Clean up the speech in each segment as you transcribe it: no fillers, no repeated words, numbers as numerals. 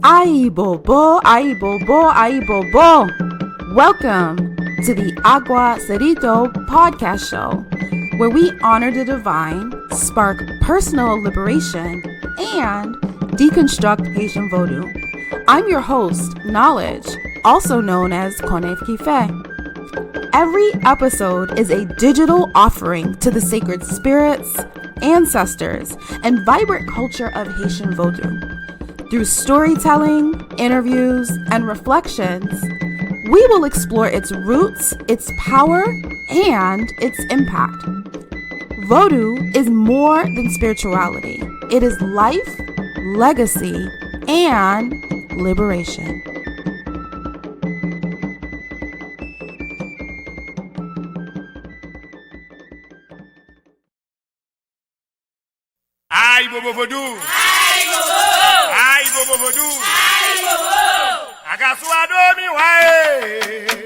Ay bobo, ay bobo, ay bobo. Welcome to the Agua Cedito podcast show, where we honor the divine, spark personal liberation, and deconstruct Haitian Vodou. I'm your host, Knowledge, also known as Konef Kife. Every episode is a digital offering to the sacred spirits, ancestors, and vibrant culture of Haitian Vodou. Through storytelling, interviews, and reflections, we will explore its roots, its power, and its impact. Vodou is more than spirituality. It is life, legacy, and liberation. Aïe bobo vodou. Aïe bobo. Aïe bobo vodou. Aïe bobo. Akaswado mi wae.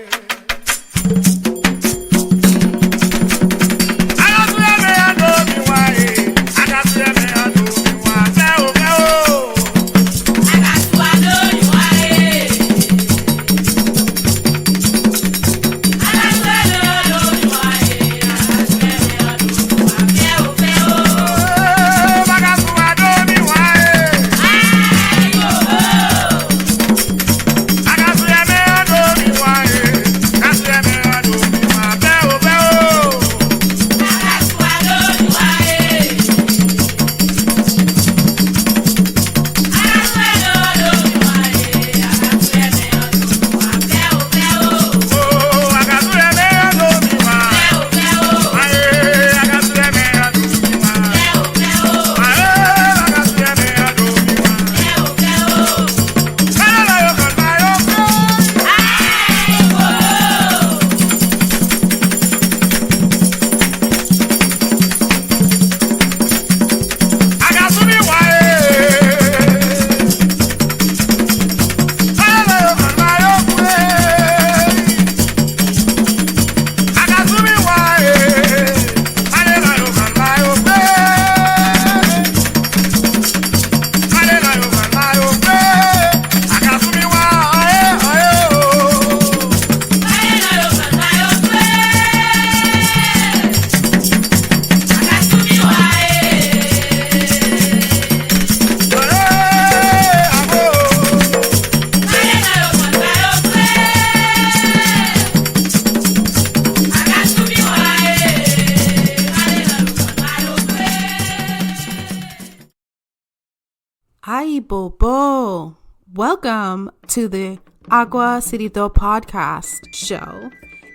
Ay bobo. Welcome to the Agua Cedito podcast show.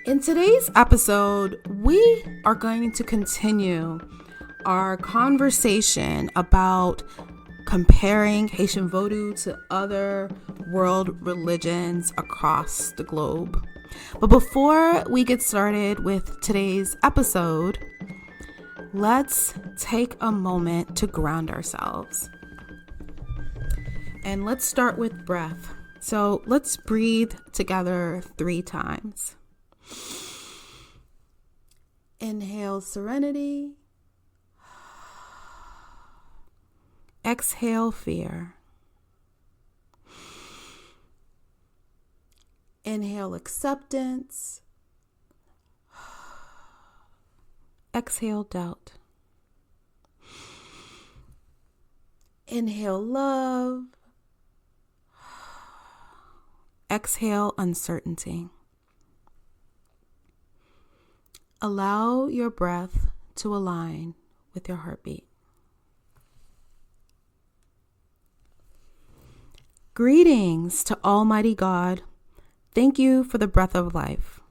In today's episode, we are going to continue our conversation about comparing Haitian Vodou to other world religions across the globe. But before we get started with today's episode, let's take a moment to ground ourselves. And let's start with breath. So let's breathe together 3 times. Inhale serenity. Exhale fear. Inhale acceptance. Exhale doubt. Inhale love. Exhale uncertainty. Allow your breath to align with your heartbeat. Greetings to Almighty God. Thank you for the breath of life.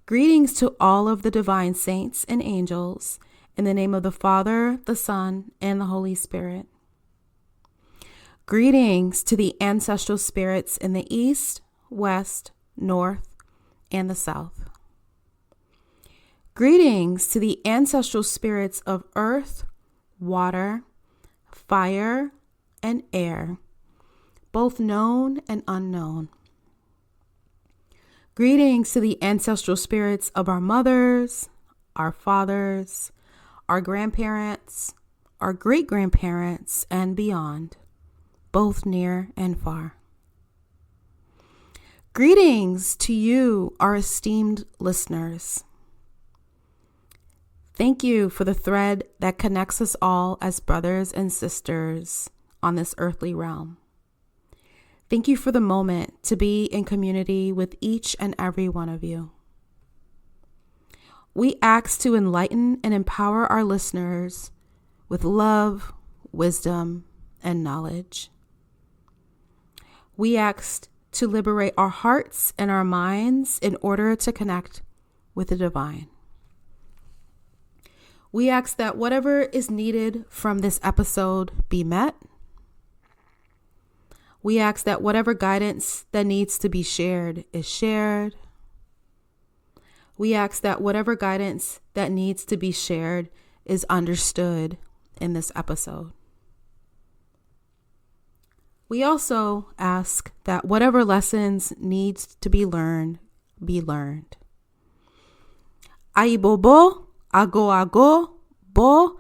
Greetings to all of the divine saints and angels, in the name of the Father, the Son, and the Holy Spirit. Greetings to the ancestral spirits in the east, west, north, and the south. Greetings to the ancestral spirits of earth, water, fire, and air, both known and unknown. Greetings to the ancestral spirits of our mothers, our fathers, our grandparents, our great-grandparents, and beyond, both near and far. Greetings to you, our esteemed listeners. Thank you for the thread that connects us all as brothers and sisters on this earthly realm. Thank you for the moment to be in community with each and every one of you. We ask to enlighten and empower our listeners with love, wisdom, and knowledge. We ask to liberate our hearts and our minds in order to connect with the divine. We ask that whatever is needed from this episode be met. We ask that whatever guidance that needs to be shared is shared. We ask that whatever guidance that needs to be shared is understood in this episode. We also ask that whatever lessons needs to be learned, be learned. Aibobo, ago, bo,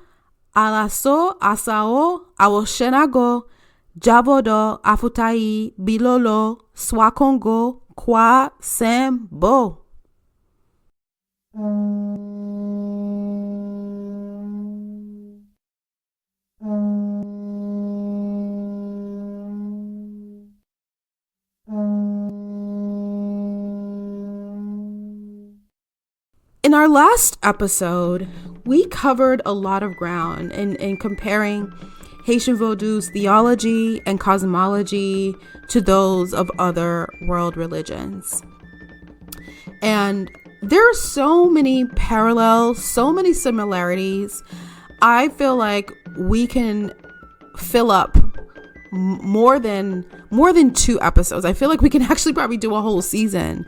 alaso, asao, awoshenago, javodo, afutai, bilolo, swakongo, kwa, sem, bo. In our last episode, we covered a lot of ground in comparing Haitian Vodou's theology and cosmology to those of other world religions. And there are so many parallels, so many similarities. I feel like we can fill up more than 2 episodes. I feel like we can actually probably do a whole season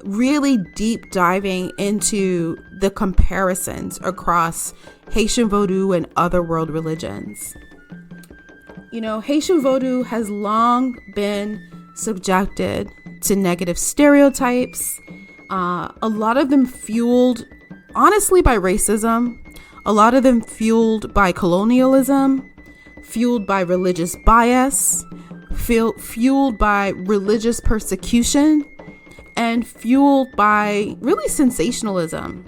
really deep diving into the comparisons across Haitian Vodou and other world religions. You know, Haitian Vodou has long been subjected to negative stereotypes, a lot of them fueled, honestly, by racism, a lot of them fueled by colonialism, fueled by religious bias, fueled by religious persecution, and fueled by really sensationalism.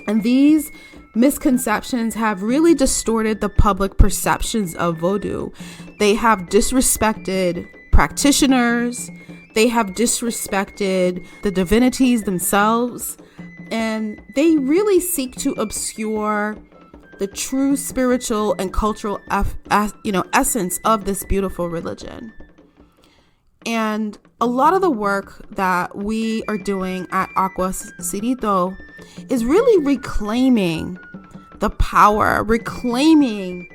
And these misconceptions have really distorted the public perceptions of Vodou. They have disrespected practitioners, they have disrespected the divinities themselves, and they really seek to obscure the true spiritual and cultural essence of this beautiful religion. And a lot of the work that we are doing at Agua Cedito is really reclaiming the power, reclaiming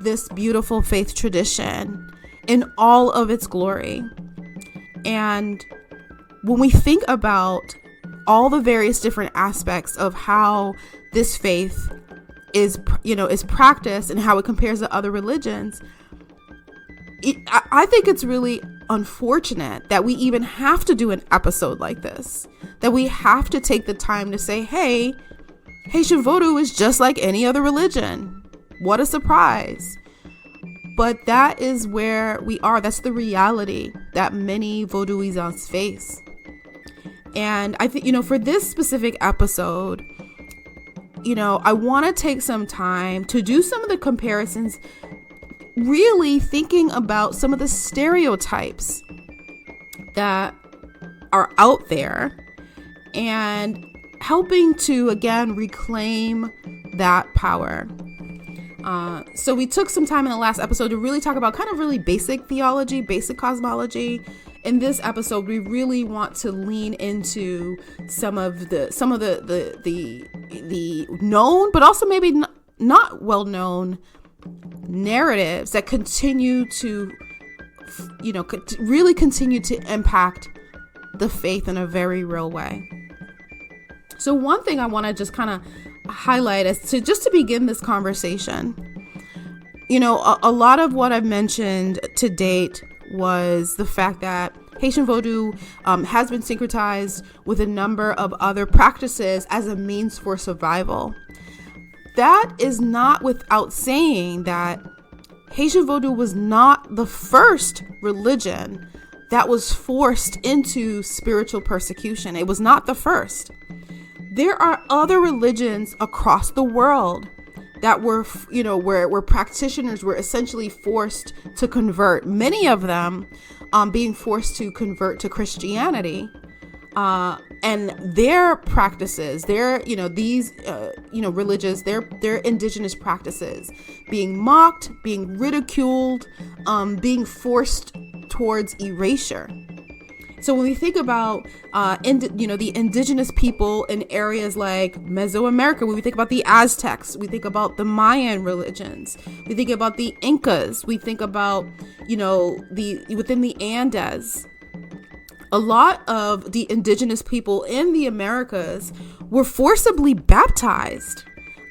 this beautiful faith tradition in all of its glory. And when we think about all the various different aspects of how this faith is practiced and how it compares to other religions, I think it's really unfortunate that we even have to do an episode like this, that we have to take the time to say, hey, Haitian Vodou is just like any other religion. What a surprise. But that is where we are. That's the reality that many Vodouisans face. And I think, for this specific episode, I want to take some time to do some of the comparisons, really thinking about some of the stereotypes that are out there and helping to, again, reclaim that power. So we took some time in the last episode to really talk about kind of really basic theology, basic cosmology. In this episode, we really want to lean into some of the known, but also maybe not well known narratives that continue to, really continue to impact the faith in a very real way. So one thing I want to just kind of highlight is to begin this conversation. A lot of what I've mentioned to date was the fact that Haitian Vodou has been syncretized with a number of other practices as a means for survival. That is not without saying that Haitian Vodou was not the first religion that was forced into spiritual persecution. It was not the first. There are other religions across the world that were, where practitioners were essentially forced to convert. Many of them being forced to convert to Christianity. And their practices, religious, their indigenous practices being mocked, being ridiculed, being forced towards erasure. So when we think about, the indigenous people in areas like Mesoamerica, when we think about the Aztecs, we think about the Mayan religions, we think about the Incas, we think about, within the Andes, a lot of the indigenous people in the Americas were forcibly baptized,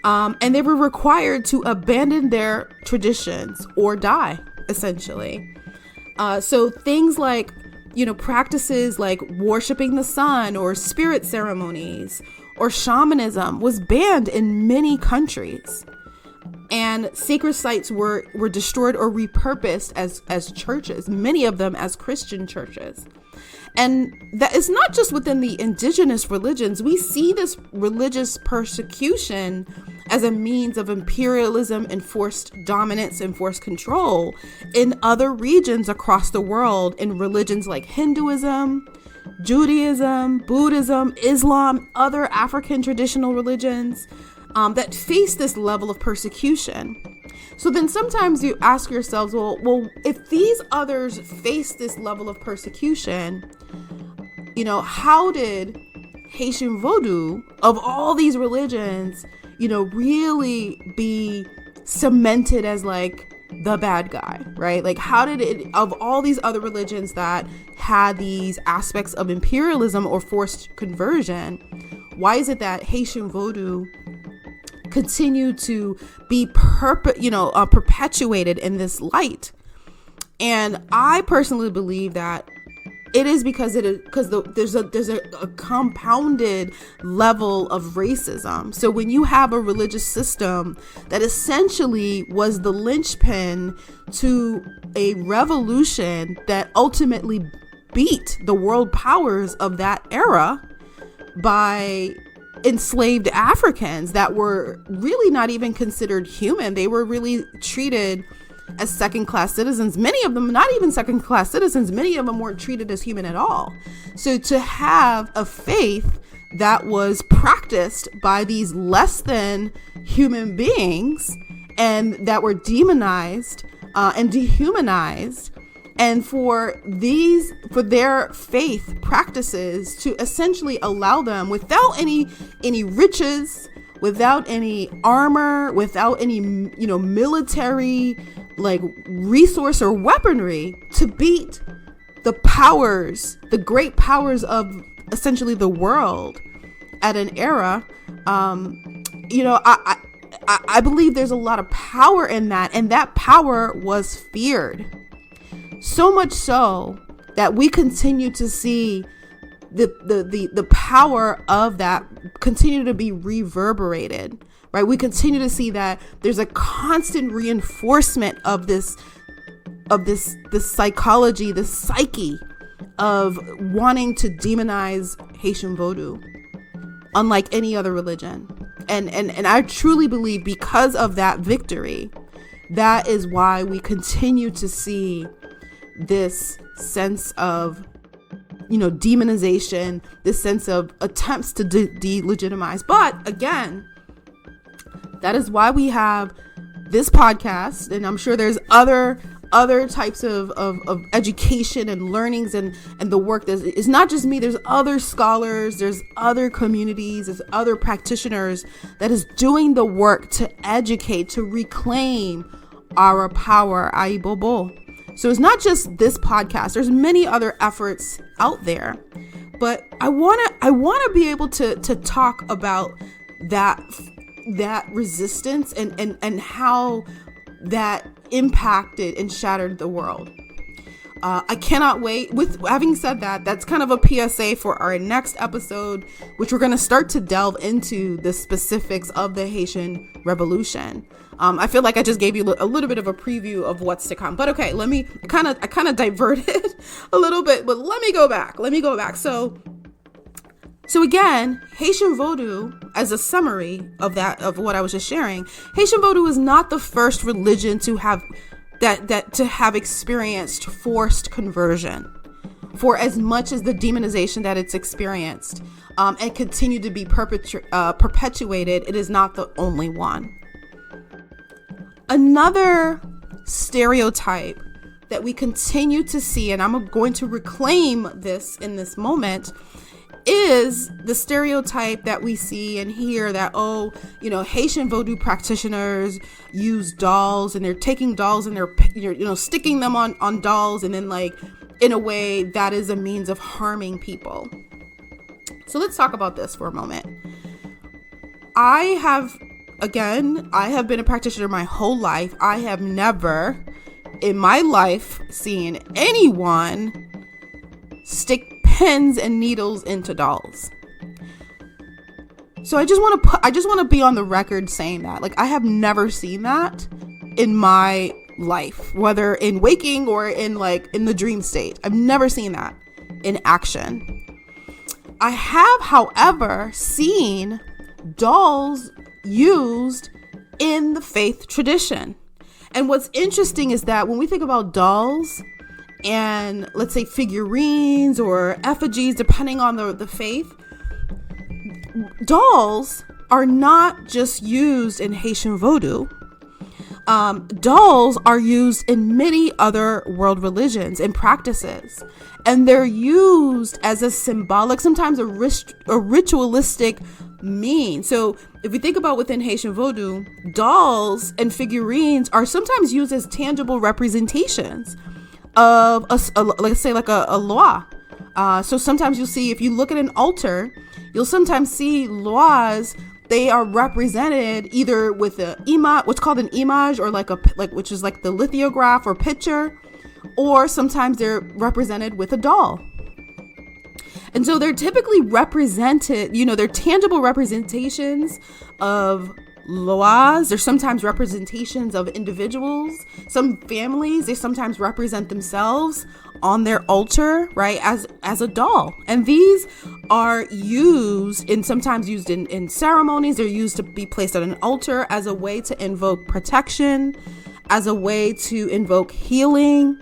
and they were required to abandon their traditions or die, essentially. So things like, practices like worshiping the sun or spirit ceremonies or shamanism was banned in many countries. And sacred sites were destroyed or repurposed as churches, many of them as Christian churches. And that is not just within the indigenous religions. We see this religious persecution as a means of imperialism, enforced dominance, enforced control in other regions across the world, in religions like Hinduism, Judaism, Buddhism, Islam, other African traditional religions that face this level of persecution. So then sometimes you ask yourselves, well, if these others face this level of persecution, how did Haitian Vodou, of all these religions, really be cemented as like the bad guy, right? Like, how did it, of all these other religions that had these aspects of imperialism or forced conversion, why is it that Haitian Vodou continue to be perpetuated in this light? And I personally believe that it is because there's a compounded level of racism. So when you have a religious system that essentially was the linchpin to a revolution that ultimately beat the world powers of that era by enslaved Africans that were really not even considered human. They were really treated as second-class citizens. Many of them not even second-class citizens. Many of them weren't treated as human at all. So to have a faith that was practiced by these less than human beings and that were demonized and dehumanized, and for their faith practices to essentially allow them, without any riches, without any armor, without any military like resource or weaponry, to beat the great powers of essentially the world at an era, I believe there's a lot of power in that, and that power was feared. So much so that we continue to see the power of that continue to be reverberated, right? We continue to see that there's a constant reinforcement of this psychology, this psyche of wanting to demonize Haitian Vodou, unlike any other religion. And I truly believe because of that victory, that is why we continue to see this sense of, demonization, this sense of attempts to delegitimize. But again, that is why we have this podcast, and I'm sure there's other types of education and learnings and the work. It's not just me. There's other scholars, there's other communities, there's other practitioners that is doing the work to educate, to reclaim our power, Aibobo. So it's not just this podcast. There's many other efforts out there, but I wanna be able to talk about that resistance and how that impacted and shattered the world. I cannot wait. With having said that, that's kind of a PSA for our next episode, which we're going to start to delve into the specifics of the Haitian Revolution. I feel like I just gave you a little bit of a preview of what's to come. But okay, I kind of diverted a little bit, but let me go back. So again, Haitian Vodou, as a summary of what I was just sharing, Haitian Vodou is not the first religion to have experienced forced conversion. For as much as the demonization that it's experienced and continue to be perpetuated, it is not the only one. Another stereotype that we continue to see, and I'm going to reclaim this in this moment, is the stereotype that we see and hear that, Haitian Vodou practitioners use dolls, and they're taking dolls and they're sticking them on dolls, and then in a way that is a means of harming people. So let's talk about this for a moment. I have been a practitioner my whole life. I have never in my life seen anyone stick pins and needles into dolls. So I just want to be on the record saying that, I have never seen that in my life, whether in waking or in the dream state. I've never seen that in action. I have, however, seen dolls used in the faith tradition. And what's interesting is that when we think about dolls and, let's say, figurines or effigies, depending on the faith, dolls are not just used in Haitian Vodou. Dolls are used in many other world religions and practices, and they're used as a symbolic, sometimes a ritualistic mean. So if you think about within Haitian Vodou, dolls and figurines are sometimes used as tangible representations of let's say a loa. So sometimes you'll see, if you look at an altar, you'll sometimes see loas. They are represented either with what's called an image, or which is like the lithograph or picture, or sometimes they're represented with a doll. And so they're typically represented, they're tangible representations of loas. They're sometimes representations of individuals. Some families, they sometimes represent themselves on their altar, right, as a doll. And these are sometimes used in ceremonies. They're used to be placed on an altar as a way to invoke protection, as a way to invoke healing,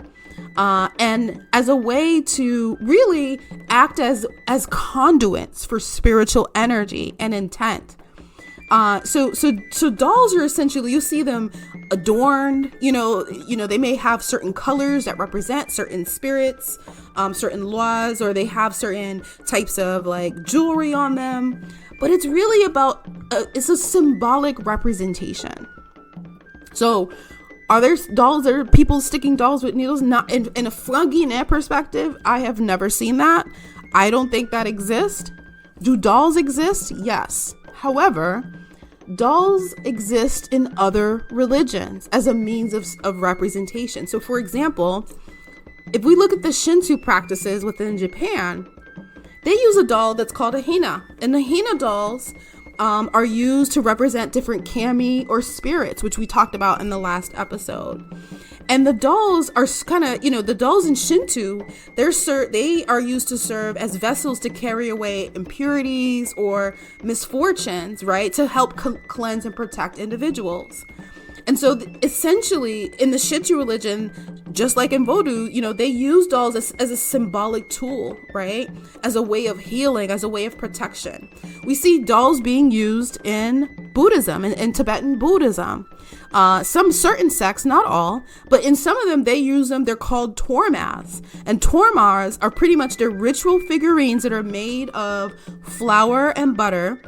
and as a way to really act as conduits for spiritual energy and intent. So dolls are essentially, you see them adorned, they may have certain colors that represent certain spirits, certain laws, or they have certain types of jewelry on them, but it's really about, it's a symbolic representation. So are there dolls, are people sticking dolls with needles? Not in a Frangine perspective. I have never seen that. I don't think that exists. Do dolls exist? Yes. However, dolls exist in other religions as a means of representation. So for example, if we look at the Shinto practices within Japan, they use a doll that's called a hina. And the hina dolls are used to represent different kami or spirits, which we talked about in the last episode. And the dolls are kind of, the dolls in Shinto, they are used to serve as vessels to carry away impurities or misfortunes, right? To help cleanse and protect individuals. And so essentially in the Shinto religion, just like in Vodou, they use dolls as a symbolic tool, right? As a way of healing, as a way of protection. We see dolls being used in Buddhism and in Tibetan Buddhism. Some certain sects, not all, but in some of them, they use them. They're called tormas. And tormas are pretty much their ritual figurines that are made of flour and butter.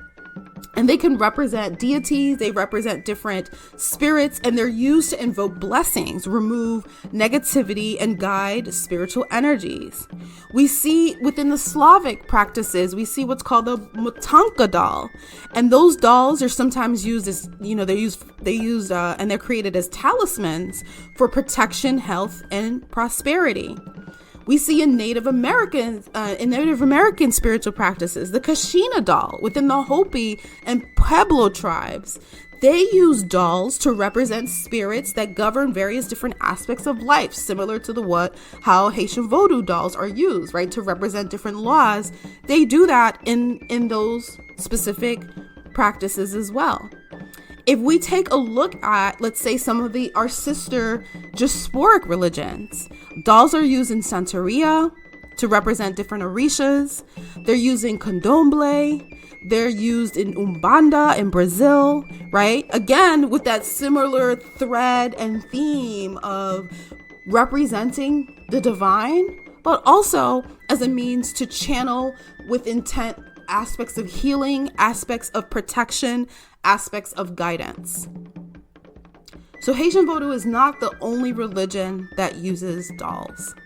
And they can represent deities, they represent different spirits, and they're used to invoke blessings, remove negativity, and guide spiritual energies. We see within the Slavic practices, we see what's called the Mutanka doll. And those dolls are sometimes used as, and they're created as talismans for protection, health, and prosperity. We see in Native American spiritual practices, the Kashina doll within the Hopi and Pueblo tribes. They use dolls to represent spirits that govern various different aspects of life, similar to how Haitian Vodou dolls are used, right, to represent different laws. They do that in those specific practices as well. If we take a look at, let's say, some of our sister diasporic religions, dolls are used in Santeria to represent different orishas. They're using candomblé. They're used in Umbanda in Brazil, right? Again, with that similar thread and theme of representing the divine, but also as a means to channel with intent aspects of healing, aspects of protection, aspects of guidance. So Haitian Vodou is not the only religion that uses dolls.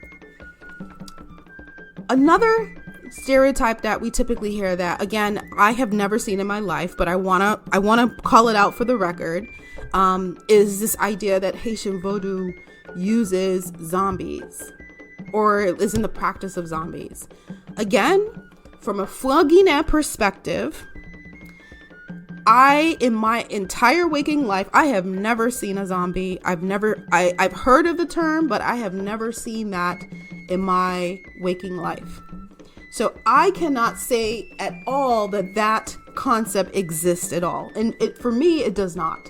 Another stereotype that we typically hear that, again, I have never seen in my life, but I wanna call it out for the record, is this idea that Haitian Vodou uses zombies or is in the practice of zombies. Again, from a Guinean perspective, in my entire waking life, I have never seen a zombie. I've heard of the term, but I have never seen that in my waking life. So I cannot say at all that concept exists at all. And for me, it does not.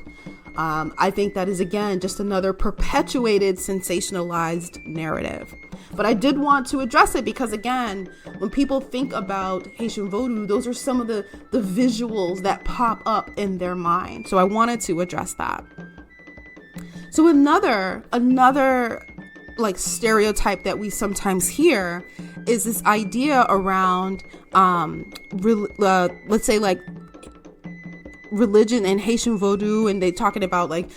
I think that is, again, just another perpetuated, sensationalized narrative. But I did want to address it because, again, when people think about Haitian Vodou, those are some of the visuals that pop up in their mind. So I wanted to address that. So another like stereotype that we sometimes hear is this idea around, let's say like religion and Haitian Vodou, and they talking about like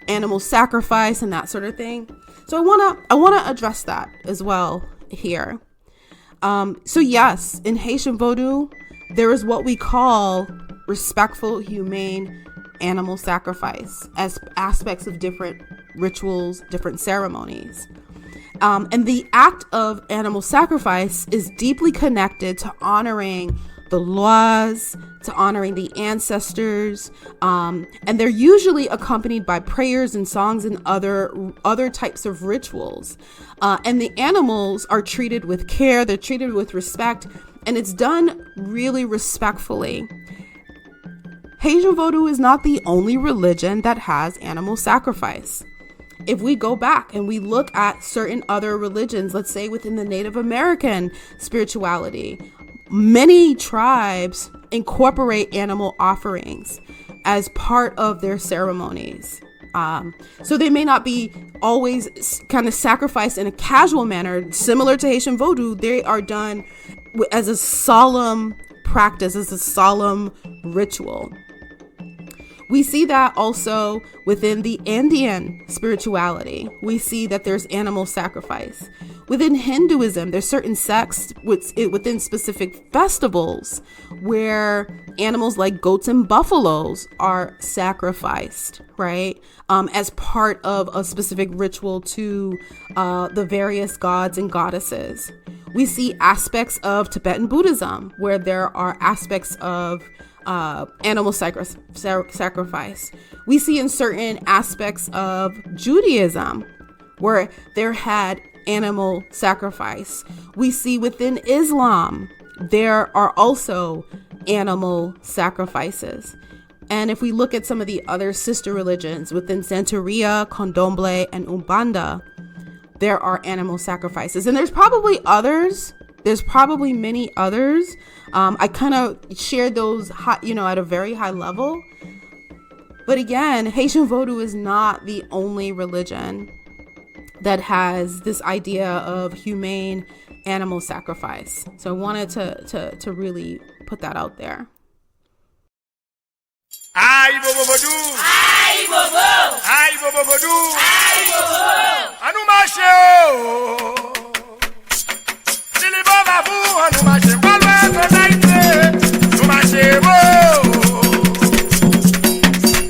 animal sacrifice and that sort of thing. So I wanna address that as well here. So yes, in Haitian Vodou, there is what we call respectful, humane animal sacrifice as aspects of different rituals, different ceremonies. And the act of animal sacrifice is deeply connected to honoring the laws, to honoring the ancestors, and they're usually accompanied by prayers and songs and other types of rituals. And the animals are treated with care, they're treated with respect, and it's done really respectfully. Haitian Vodou is not the only religion that has animal sacrifice. If we go back and we look at certain other religions, let's say within the Native American spirituality, many tribes incorporate animal offerings as part of their ceremonies. So they may not be always kind of sacrificed in a casual manner. Similar to Haitian Vodou, they are done as a solemn practice, as a solemn ritual. We see that also within the Indian spirituality. We see that there's animal sacrifice. Within Hinduism, there's certain sects within specific festivals where animals like goats and buffaloes are sacrificed, right? As part of a specific ritual to the various gods and goddesses. We see aspects of Tibetan Buddhism where there are aspects of animal sacrifice. We see in certain aspects of Judaism where there had animal sacrifice. We see within Islam there are also animal sacrifices. And if we look at some of the other sister religions within Santeria, Candomblé, and Umbanda, there are animal sacrifices. And there's probably others. There's probably many others. I kind of shared those, at a very high level. But again, Haitian Vodou is not the only religion that has this idea of humane animal sacrifice. So I wanted to really put that out there. Aïe bobo bodou, aïe bobo, aïe bobo bodou, aïe bobo. Anou marché oh. Si les bons va vous, anou marché pas loin de naïté. Nous marché oh.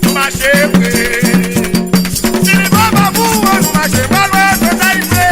Nous marché oui. Si les bons va vous, anou marché pas loin de naïté.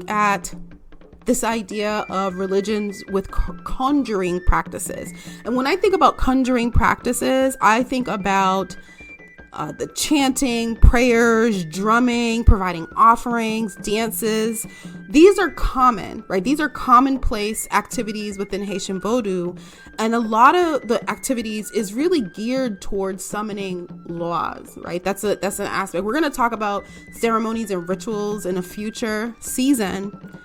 look at this idea of religions with conjuring practices. And when I think about conjuring practices, I think about the chanting, prayers, drumming, providing offerings, dances. These are common, right? These are commonplace activities within Haitian Vodou. And a lot of the activities is really geared towards summoning laws, right? That's an aspect. We're going to talk about ceremonies and rituals in a future season.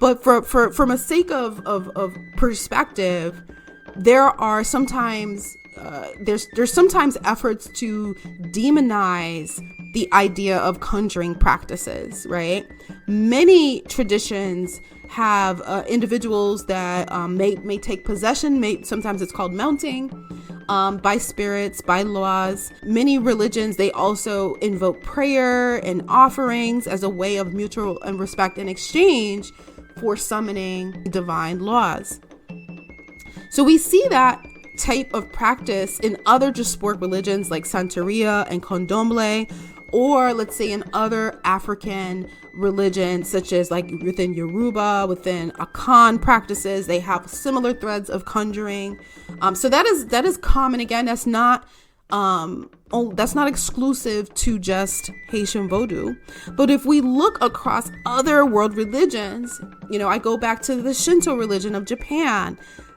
But from a sake of perspective, there are sometimes there's sometimes efforts to demonize the idea of conjuring practices, right? Many traditions have individuals that may take possession. Sometimes it's called mounting by spirits, by laws. Many religions, they also invoke prayer and offerings as a way of mutual and respect and exchange for summoning divine laws. So we see that type of practice in other diasporic religions like Santeria and Condomble, or let's say in other African religions such as like within Yoruba, within Akan practices, they have similar threads of conjuring. So that is common. Again, that's not exclusive to just Haitian Vodou. But if we look across other world religions, I go back to the Shinto religion of Japan.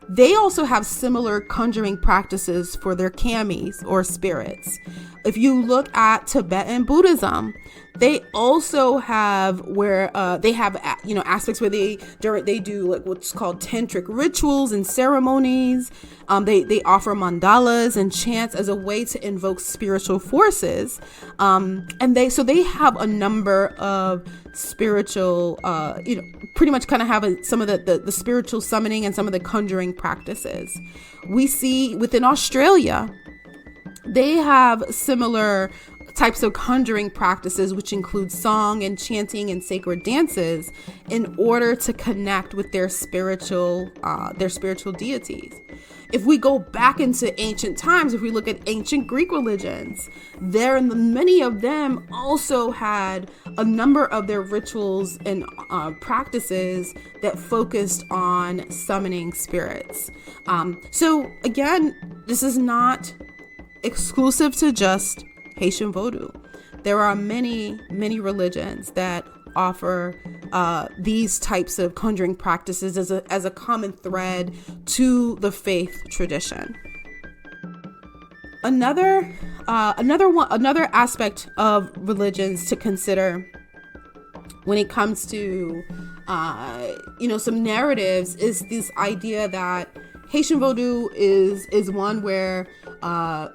They also have similar conjuring practices for their kamis or spirits. If you look at Tibetan Buddhism, they also have aspects where they do like what's called tantric rituals and ceremonies. They offer mandalas and chants as a way to invoke spiritual forces. And they have a number of spiritual, pretty much kind of have some of the spiritual summoning and some of the conjuring practices. We see within Australia, they have similar types of conjuring practices, which include song and chanting and sacred dances in order to connect with their spiritual deities. If we go back into ancient times, if we look at ancient Greek religions, many of them also had a number of their rituals and practices that focused on summoning spirits. So again, this is not exclusive to just Haitian Vodou. There are many, many religions that offer these types of conjuring practices as a common thread to the faith tradition. Another aspect of religions to consider when it comes to some narratives is this idea that Haitian Vodou is one where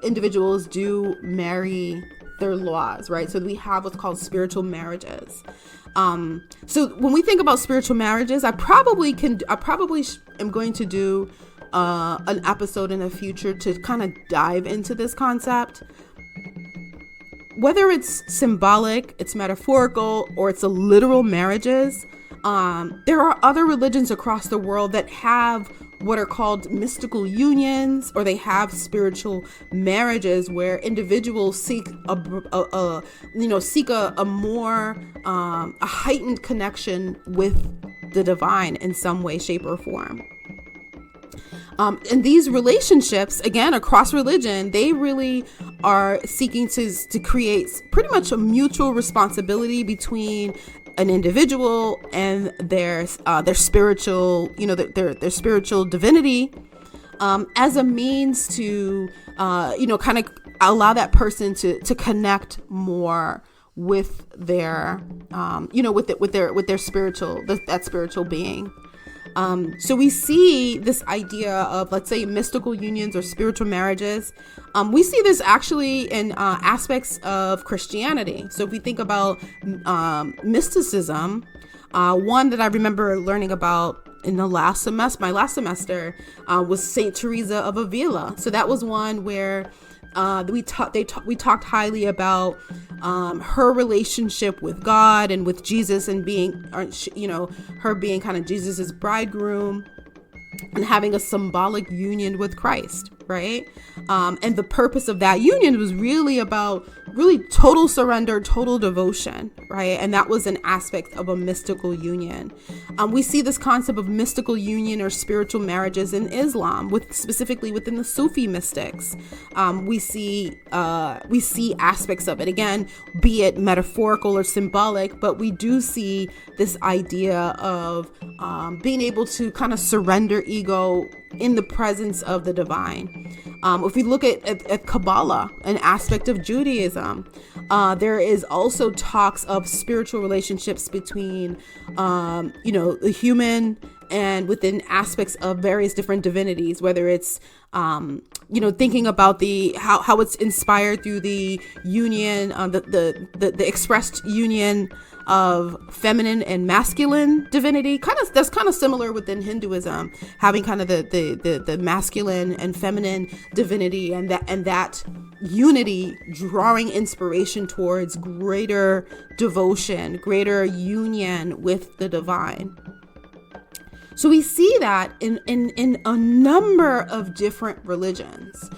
individuals do marry their laws, right? So we have what's called spiritual marriages. So when we think about spiritual marriages, I probably am going to do an episode in the future to kind of dive into this concept. Whether it's symbolic, it's metaphorical, or it's a literal marriages, there are other religions across the world that have what are called mystical unions, or they have spiritual marriages where individuals seek a more heightened connection with the divine in some way, shape, or form. And these relationships, again, across religion, they really are seeking to create pretty much a mutual responsibility between an individual and their spiritual, their spiritual divinity, as a means to, kind of allow that person to connect more with their, with their spiritual, that spiritual being. So we see this idea of, let's say, mystical unions or spiritual marriages. We see this actually in aspects of Christianity. So if we think about mysticism, one that I remember learning about in my last semester was Saint Teresa of Avila. So that was one where we talked highly about her relationship with God and with Jesus, and being, her being kind of Jesus's bridegroom and having a symbolic union with Christ. right? And the purpose of that union was really about total surrender, total devotion, right? And that was an aspect of a mystical union. We see this concept of mystical union or spiritual marriages in Islam, specifically within the Sufi mystics. We see aspects of it, again, be it metaphorical or symbolic, but we do see this idea of being able to kind of surrender ego in the presence of the divine. If we look at Kabbalah, an aspect of Judaism, there is also talks of spiritual relationships between, the human and within aspects of various different divinities, whether it's, thinking about how it's inspired through the union, the expressed union of feminine and masculine divinity. That's kind of similar within Hinduism, having kind of the masculine and feminine divinity, and that unity drawing inspiration towards greater devotion, greater union with the divine. So we see that in a number of different religions.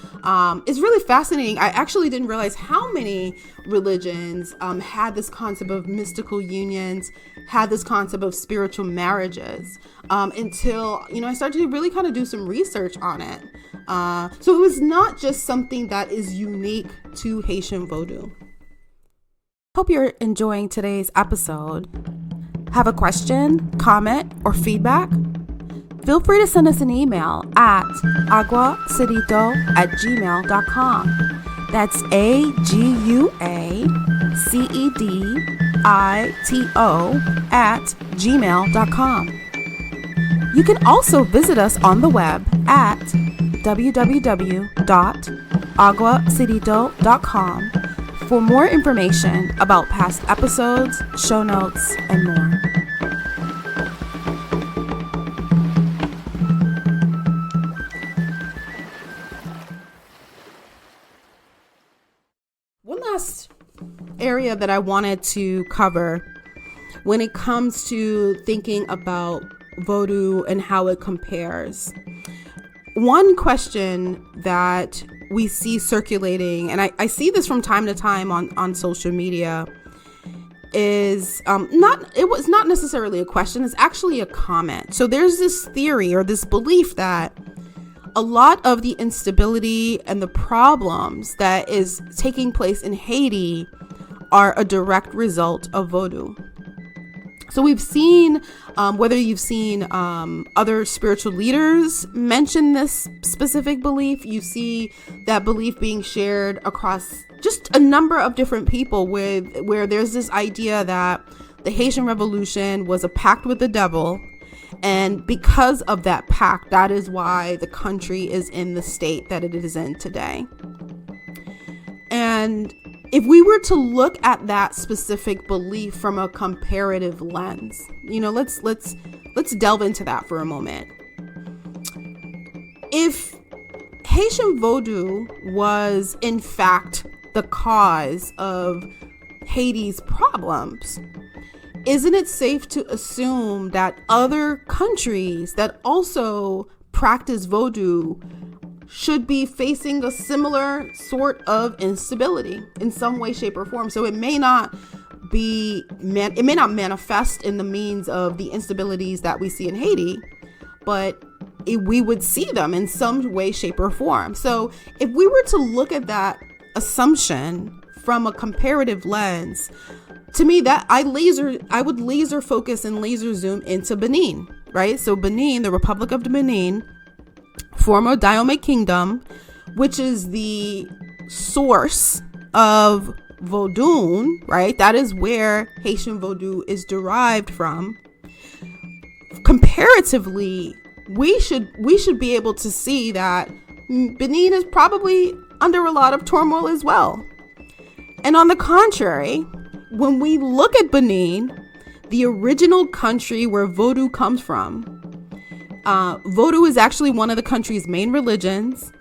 It's really fascinating. I actually didn't realize how many religions had this concept of mystical unions, had this concept of spiritual marriages, until, I started to really kind of do some research on it. So it was not just something that is unique to Haitian Vodou. Hope you're enjoying today's episode. Have a question, comment, or feedback? Feel free to send us an email at aguacedito@gmail.com. That's AGUACEDITO@gmail.com. You can also visit us on the web at www.aguacedito.com for more information about past episodes, show notes, and more. One last area that I wanted to cover when it comes to thinking about Vodou and how it compares. One question that we see circulating, and I see this from time to time on social media, is it was not necessarily a question, it's actually a comment. So there's this theory or this belief that a lot of the instability and the problems that is taking place in Haiti are a direct result of Vodou. So we've seen, whether you've seen other spiritual leaders mention this specific belief, you see that belief being shared across just a number of different people where there's this idea that the Haitian Revolution was a pact with the devil. And because of that pact, that is why the country is in the state that it is in today. And if we were to look at that specific belief from a comparative lens, let's delve into that for a moment. If Haitian Vodou was in fact the cause of Haiti's problems, isn't it safe to assume that other countries that also practice Vodou should be facing a similar sort of instability in some way, shape, or form? So it may not manifest in the means of the instabilities that we see in Haiti, but we would see them in some way, shape, or form. So if we were to look at that assumption from a comparative lens, to me, that I would laser focus and laser zoom into Benin, right? So Benin, the Republic of Benin, former Dahomey Kingdom, which is the source of Vodou, right? That is where Haitian Vodou is derived from. Comparatively, we should be able to see that Benin is probably under a lot of turmoil as well. And on the contrary, when we look at Benin, the original country where Vodou comes from, Vodou is actually one of the country's main religions,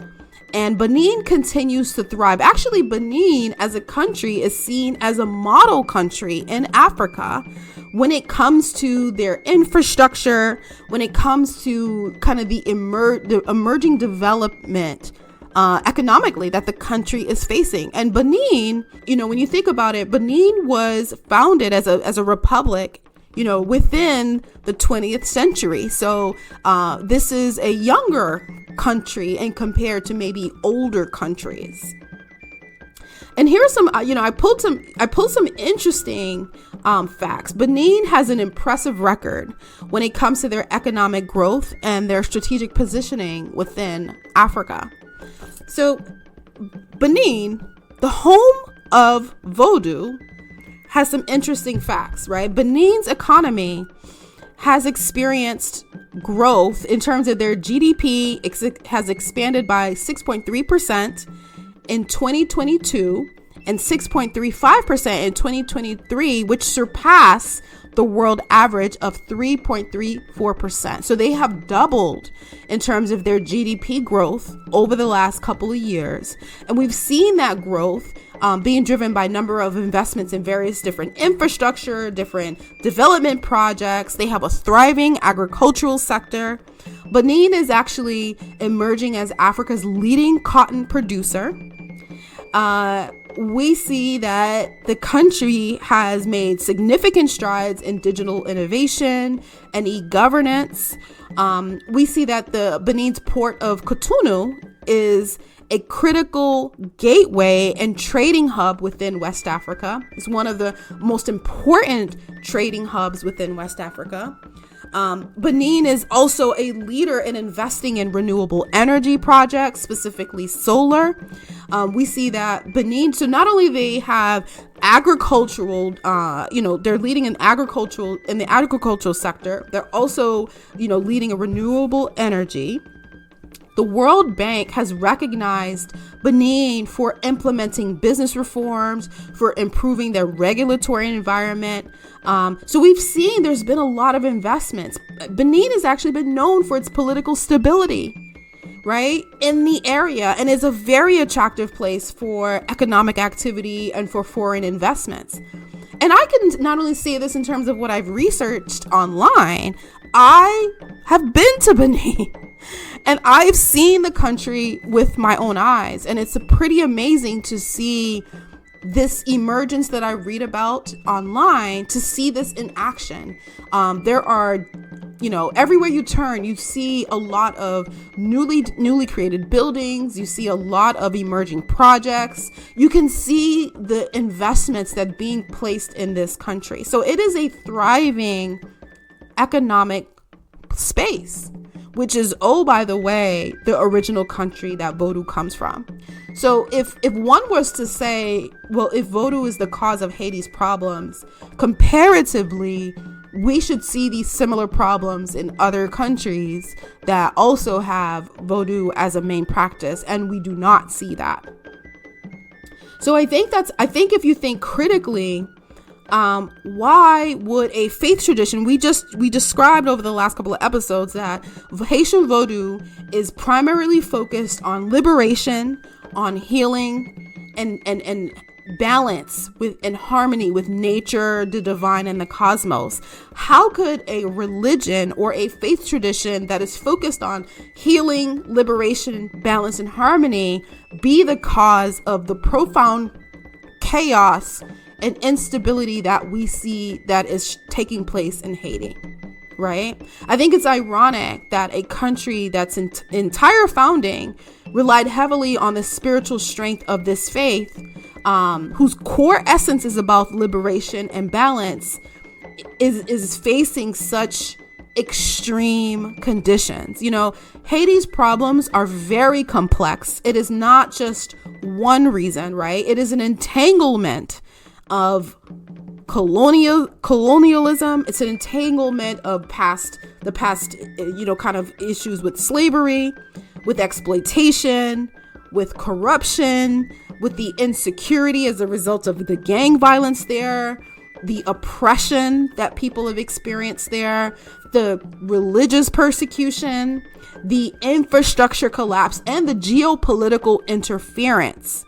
and Benin continues to thrive. Actually, Benin as a country is seen as a model country in Africa when it comes to their infrastructure, when it comes to kind of the emerging development economically that the country is facing. And Benin, when you think about it, Benin was founded as a republic, within the 20th century. So this is a younger country and compared to maybe older countries. And here's some, I pulled some interesting facts. Benin has an impressive record when it comes to their economic growth and their strategic positioning within Africa. So Benin, the home of Vodou, has some interesting facts, right? Benin's economy has experienced growth in terms of their GDP. Has expanded by 6.3% in 2022 and 6.35% in 2023, which surpass the world average of 3.34%. So they have doubled in terms of their GDP growth over the last couple of years. And we've seen that growth being driven by a number of investments in various different infrastructure, different development projects. They have a thriving agricultural sector. Benin is actually emerging as Africa's leading cotton producer. We see that the country has made significant strides in digital innovation and e-governance. We see that the Benin's port of Cotonou is a critical gateway and trading hub within West Africa. It's one of the most important trading hubs within West Africa. Benin is also a leader in investing in renewable energy projects, specifically solar. We see that Benin, so not only they have agricultural, they're leading in the agricultural sector, they're also, leading in renewable energy. The World Bank has recognized Benin for implementing business reforms, for improving their regulatory environment. So we've seen there's been a lot of investments. Benin has actually been known for its political stability, right, in the area, and is a very attractive place for economic activity and for foreign investments. And I can not only say this in terms of what I've researched online, I have been to Benin. And I've seen the country with my own eyes, and it's pretty amazing to see this emergence that I read about online, to see this in action. There are, everywhere you turn, you see a lot of newly created buildings. You see a lot of emerging projects. You can see the investments that are being placed in this country. So it is a thriving economic space, which is, by the way, the original country that Vodou comes from. So if one was to say, well, if Vodou is the cause of Haiti's problems, comparatively, we should see these similar problems in other countries that also have Vodou as a main practice, and we do not see that. So I think if you think critically, why would a faith tradition, we described over the last couple of episodes that Haitian Vodou is primarily focused on liberation, on healing, and balance and harmony with nature, the divine, and the cosmos. How could a religion or a faith tradition that is focused on healing, liberation, balance, and harmony be the cause of the profound chaos and instability that we see that is taking place in Haiti, right? I think it's ironic that a country that's entire founding relied heavily on the spiritual strength of this faith, whose core essence is about liberation and balance, is facing such extreme conditions. Haiti's problems are very complex. It is not just one reason, right? It is an entanglement of colonialism. It's an entanglement of the past, kind of issues with slavery, with exploitation, with corruption, with the insecurity as a result of the gang violence there, the oppression that people have experienced there, the religious persecution, the infrastructure collapse, and the geopolitical interference.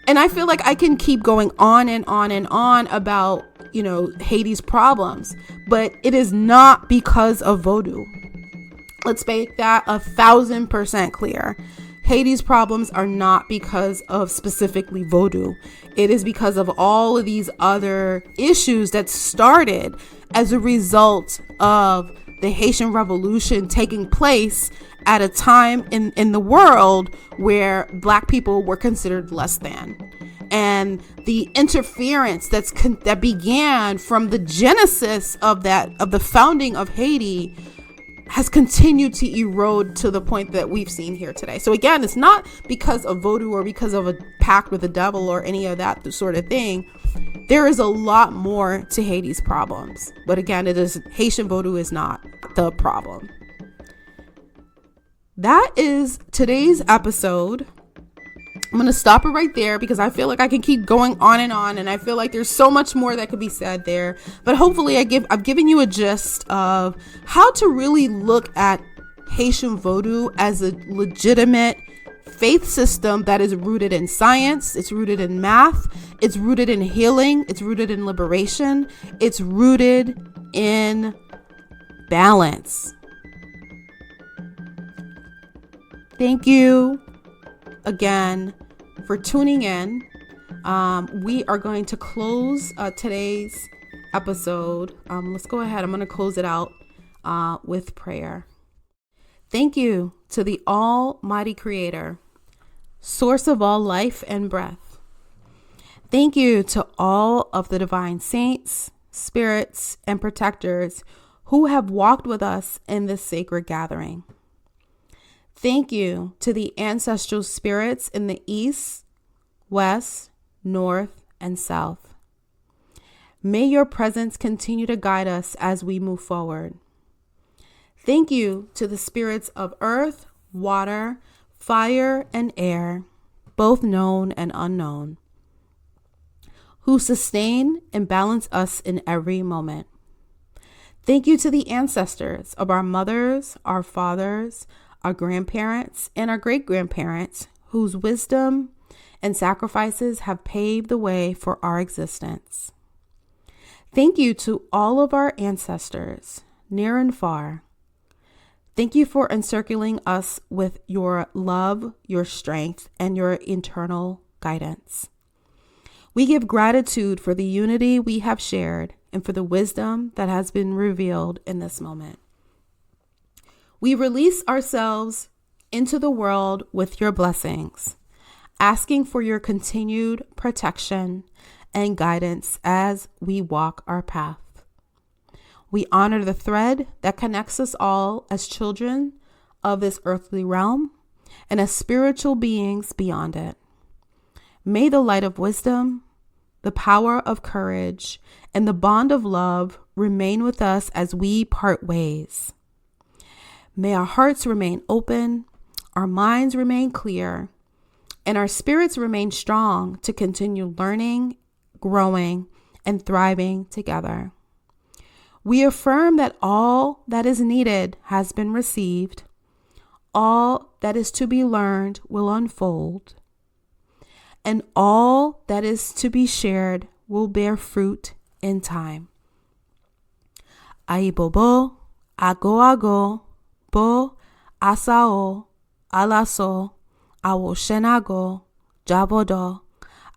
And I feel like I can keep going on and on and on about, Haiti's problems, but it is not because of Vodou. Let's make that 1,000% clear. Haiti's problems are not because of specifically Vodou. It is because of all of these other issues that started as a result of the Haitian Revolution taking place at a time in the world where Black people were considered less than. And the interference that began from the genesis of the founding of Haiti has continued to erode to the point that we've seen here today. So again, it's not because of Vodou or because of a pact with the devil or any of that sort of thing. There is a lot more to Haiti's problems. But again, Haitian Vodou is not the problem. That is today's episode. I'm going to stop it right there because I feel like I can keep going on, and I feel like there's so much more that could be said there. But hopefully I've given you a gist of how to really look at Haitian Vodou as a legitimate faith system that is rooted in science, it's rooted in math, it's rooted in healing, it's rooted in liberation, it's rooted in balance. Thank you again for tuning in. We are going to close today's episode. Let's go ahead. I'm going to close it out with prayer. Thank you to the Almighty Creator, source of all life and breath. Thank you to all of the divine saints, spirits, and protectors who have walked with us in this sacred gathering. Thank you to the ancestral spirits in the east, west, north, and south. May your presence continue to guide us as we move forward. Thank you to the spirits of earth, water, fire, and air, both known and unknown, who sustain and balance us in every moment. Thank you to the ancestors of our mothers, our fathers, our grandparents, and our great-grandparents, whose wisdom and sacrifices have paved the way for our existence. Thank you to all of our ancestors, near and far. Thank you for encircling us with your love, your strength, and your eternal guidance. We give gratitude for the unity we have shared and for the wisdom that has been revealed in this moment. We release ourselves into the world with your blessings, asking for your continued protection and guidance as we walk our path. We honor the thread that connects us all as children of this earthly realm and as spiritual beings beyond it. May the light of wisdom, the power of courage, and the bond of love remain with us as we part ways. May our hearts remain open, our minds remain clear, and our spirits remain strong to continue learning, growing, and thriving together. We affirm that all that is needed has been received, all that is to be learned will unfold, and all that is to be shared will bear fruit in time. Aibobo, ago, bo, asao, alaso, awoshenago, jabodo,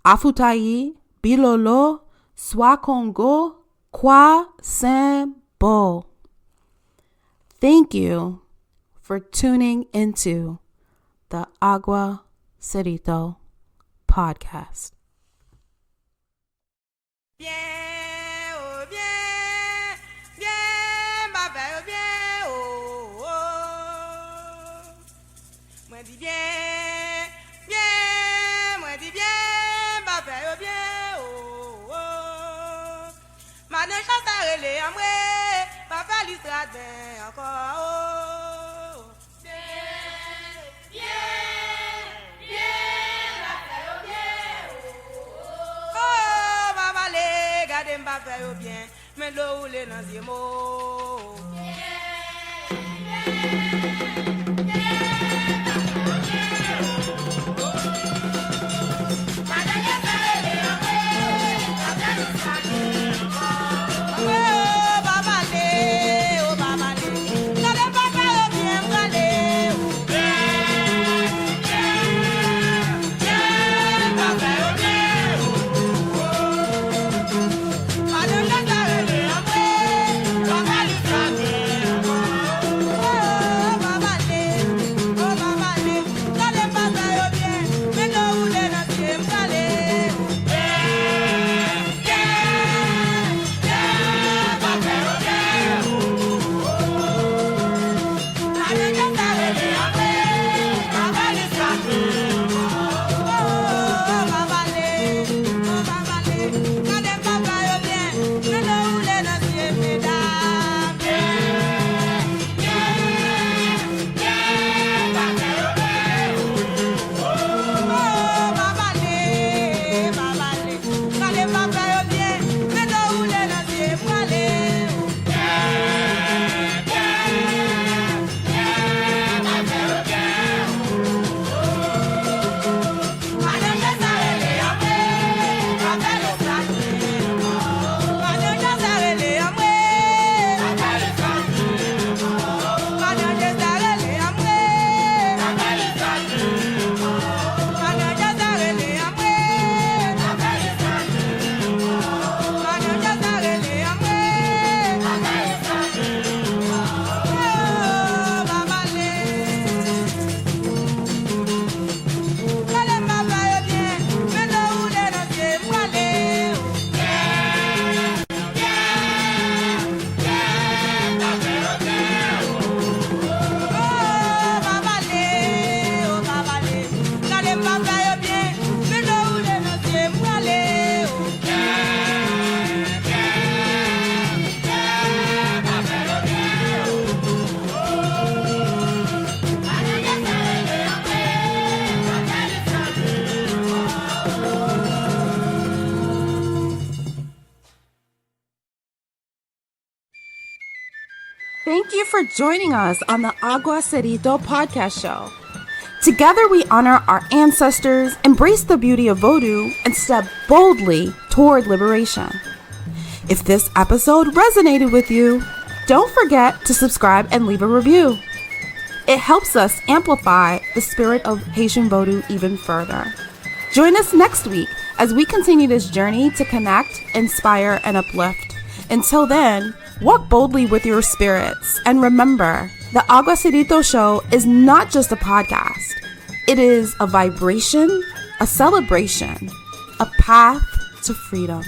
afutai, bilolo, swakongo, kwa sembo. Thank you for tuning into the Agua Cedito podcast. Bien, oh bien, bien, ma belle, bien, oh, oh. Moi dis bien, bien, moi dis bien, ma belle, bien, oh, oh. Ma ne chante relé à moi, papa l'histoire bien encore, oh. Bien, bien. Gade mba fè yo bien, men lo oule nan zimo. you for joining us on the Agua Cedito podcast show. Together we honor our ancestors, embrace the beauty of Vodou, and step boldly toward liberation. If this episode resonated with you, don't forget to subscribe and leave a review. It helps us amplify the spirit of Haitian Vodou even further. Join us next week as we continue this journey to connect, inspire, and uplift. Until then, walk boldly with your spirits. And remember, the Agua Cedito show is not just a podcast. It is a vibration, a celebration, a path to freedom.